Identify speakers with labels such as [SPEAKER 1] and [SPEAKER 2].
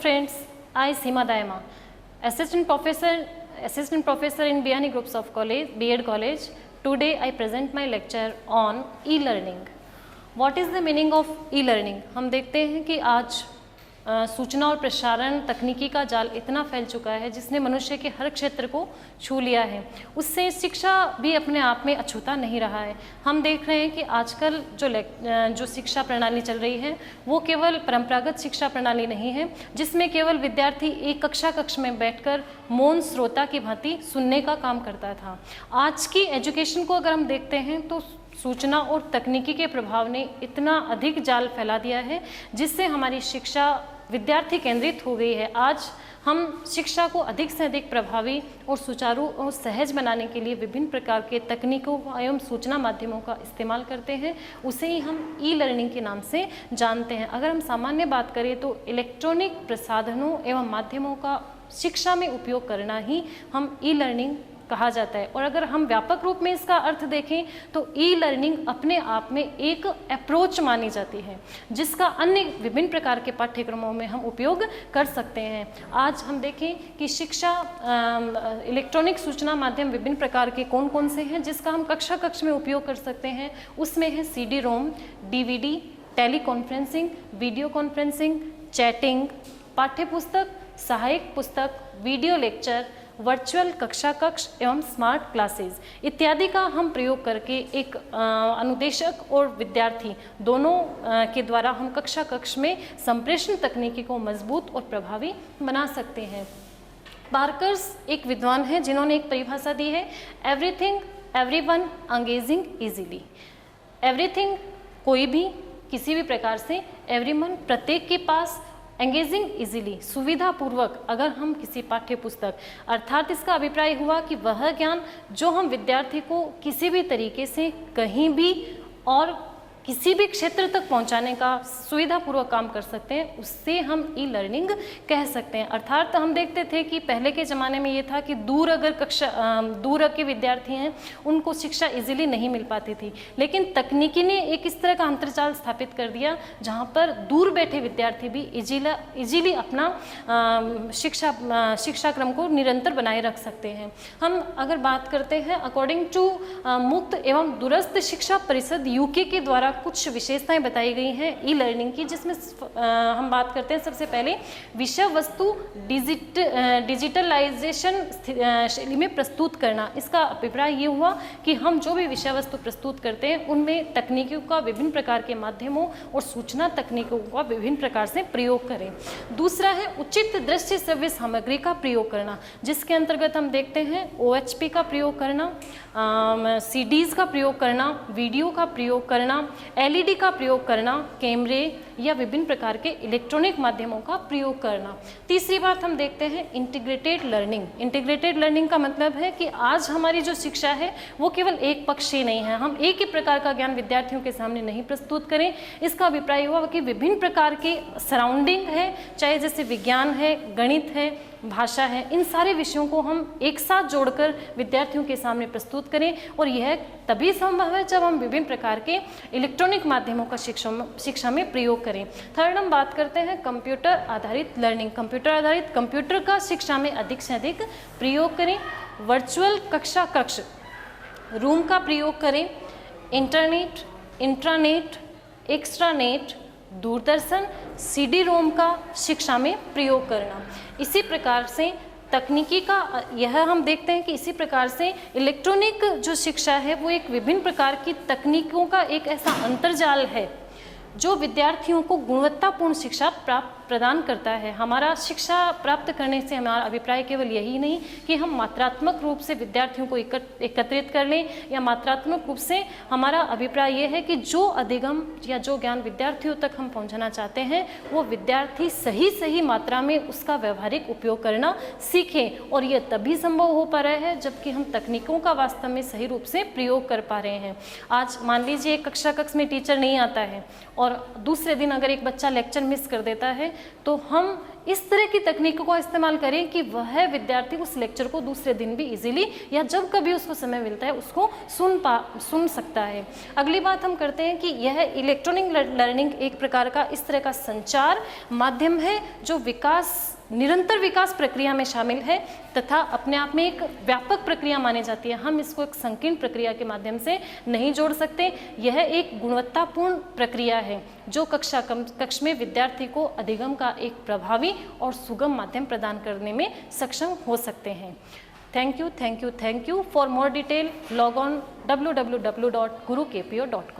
[SPEAKER 1] friends, I Seema Daima, assistant professor in Biyani Groups of College, B.Ed College. Today I present my lecture on e-learning. What is the meaning of e-learning? हम देखते हैं कि आज सूचना और प्रसारण तकनीकी का जाल इतना फैल चुका है जिसने मनुष्य के हर क्षेत्र को छू लिया है। उससे शिक्षा भी अपने आप में अछूता नहीं रहा है। हम देख रहे हैं कि आजकल जो शिक्षा प्रणाली चल रही है वो केवल परंपरागत शिक्षा प्रणाली नहीं है जिसमें केवल विद्यार्थी एक कक्ष में बैठकर मौन श्रोता की भांति सुनने का काम करता था। आज की एजुकेशन को अगर हम देखते हैं तो सूचना और तकनीकी के प्रभाव ने इतना अधिक जाल फैला दिया है जिससे हमारी शिक्षा विद्यार्थी केंद्रित हो गई है। आज हम शिक्षा को अधिक से अधिक प्रभावी और सुचारू और सहज बनाने के लिए विभिन्न प्रकार के तकनीकों एवं सूचना माध्यमों का इस्तेमाल करते हैं। उसे ही हम ई लर्निंग के नाम से जानते हैं। अगर हम सामान्य बात करें तो इलेक्ट्रॉनिक प्रसाधनों एवं माध्यमों का शिक्षा में उपयोग करना ही हम ई लर्निंग कहा जाता है। और अगर हम व्यापक रूप में इसका अर्थ देखें तो ई लर्निंग अपने आप में एक अप्रोच मानी जाती है जिसका अन्य विभिन्न प्रकार के पाठ्यक्रमों में हम उपयोग कर सकते हैं। आज हम देखें कि शिक्षा इलेक्ट्रॉनिक सूचना माध्यम विभिन्न प्रकार के कौन कौन से हैं जिसका हम कक्ष में उपयोग कर सकते हैं। उसमें है CD-ROM, DVD, teleconferencing, video conferencing, chatting, पाठ्यपुस्तक, सहायक पुस्तक, वीडियो लेक्चर, वर्चुअल कक्ष एवं स्मार्ट क्लासेस इत्यादि का हम प्रयोग करके एक अनुदेशक और विद्यार्थी दोनों के द्वारा हम कक्ष में संप्रेषण तकनीकी को मजबूत और प्रभावी बना सकते हैं। पार्कर्स एक विद्वान हैं जिन्होंने एक परिभाषा दी है, everything everyone engaging easily. Everything कोई भी किसी भी प्रकार से, एवरीवन प्रत्येक के पास, एंगेजिंग इजीली सुविधापूर्वक अगर हम किसी पाठ्य पुस्तक अर्थात इसका अभिप्राय हुआ कि वह ज्ञान जो हम विद्यार्थी को किसी भी तरीके से कहीं भी और किसी भी क्षेत्र तक पहुंचाने का सुविधापूर्वक काम कर सकते हैं उससे हम ई लर्निंग कह सकते हैं। अर्थात हम देखते थे कि पहले के ज़माने में ये था कि दूर के विद्यार्थी हैं उनको शिक्षा इजीली नहीं मिल पाती थी, लेकिन तकनीकी ने एक इस तरह का अंतर्जाल स्थापित कर दिया जहां पर दूर बैठे विद्यार्थी भी इजीली अपना शिक्षा क्रम को निरंतर बनाए रख सकते हैं। हम अगर बात करते हैं अकॉर्डिंग टू मुक्त एवं दूरस्थ शिक्षा परिषद UK के द्वारा कुछ विशेषताएं बताई गई हैं ई लर्निंग की, जिसमें हम बात करते हैं सबसे पहले विषय वस्तु डिजिटलाइजेशन शैली में प्रस्तुत करना। इसका अभिप्राय ये हुआ कि हम जो भी विषय वस्तु प्रस्तुत करते हैं उनमें तकनीकों का विभिन्न प्रकार के माध्यमों और सूचना तकनीकों का विभिन्न प्रकार से प्रयोग करें। दूसरा है उचित दृश्य श्रव्य सामग्री का प्रयोग करना, जिसके अंतर्गत हम देखते हैं OHP का प्रयोग करना, CDs का प्रयोग करना, वीडियो का प्रयोग करना, LED का प्रयोग करना, कैमरे या विभिन्न प्रकार के इलेक्ट्रॉनिक माध्यमों का प्रयोग करना। तीसरी बात हम देखते हैं इंटीग्रेटेड लर्निंग। इंटीग्रेटेड लर्निंग का मतलब है कि आज हमारी जो शिक्षा है वो केवल एक पक्षीय नहीं है, हम एक ही प्रकार का ज्ञान विद्यार्थियों के सामने नहीं प्रस्तुत करें। इसका अभिप्राय हुआ कि विभिन्न प्रकार के सराउंडिंग है, चाहे जैसे विज्ञान है, गणित है, भाषा है, इन सारे विषयों को हम एक साथ जोड़कर विद्यार्थियों के सामने प्रस्तुत करें। और यह तभी संभव है जब हम विभिन्न प्रकार के इलेक्ट्रॉनिक माध्यमों का शिक्षा में प्रयोग करें। थर्ड हम बात करते हैं कंप्यूटर आधारित लर्निंग। कंप्यूटर का शिक्षा में अधिक से अधिक प्रयोग करें। वर्चुअल कक्ष रूम का प्रयोग करें। Internet, intranet, extranet, Doordarshan, CD-ROM का शिक्षा में प्रयोग करना। इसी प्रकार से तकनीकी का यह हम देखते हैं कि इसी प्रकार से इलेक्ट्रॉनिक जो शिक्षा है वो एक विभिन्न प्रकार की तकनीकों का एक ऐसा अंतर्जाल है जो विद्यार्थियों को गुणवत्तापूर्ण शिक्षा प्रदान करता है। हमारा शिक्षा प्राप्त करने से हमारा अभिप्राय केवल यही नहीं कि हम मात्रात्मक रूप से विद्यार्थियों को एकत्रित कर लें, या मात्रात्मक रूप से हमारा अभिप्राय यह है कि जो अधिगम या जो ज्ञान विद्यार्थियों तक हम पहुंचाना चाहते हैं वो विद्यार्थी सही मात्रा में उसका व्यवहारिक उपयोग करना सीखें। और यह तभी संभव हो पा रहा है जबकि हम तकनीकों का वास्तव में सही रूप से प्रयोग कर पा रहे हैं। आज मान लीजिए कक्ष में टीचर नहीं आता है और दूसरे दिन अगर एक बच्चा लेक्चर मिस कर देता है तो हम इस तरह की तकनीकों का इस्तेमाल करें कि वह विद्यार्थी उस लेक्चर को दूसरे दिन भी इजीली या जब कभी उसको समय मिलता है उसको सुन सकता है। अगली बात हम करते हैं कि यह इलेक्ट्रॉनिक लर्निंग एक प्रकार का इस तरह का संचार माध्यम है जो निरंतर विकास प्रक्रिया में शामिल है तथा अपने आप में एक व्यापक प्रक्रिया मानी जाती है। हम इसको एक संकीर्ण प्रक्रिया के माध्यम से नहीं जोड़ सकते। यह एक गुणवत्तापूर्ण प्रक्रिया है जो कक्ष में विद्यार्थी को अधिगम का एक प्रभावी और सुगम माध्यम प्रदान करने में सक्षम हो सकते हैं। Thank you. For more detail log on www.gurukpo.com।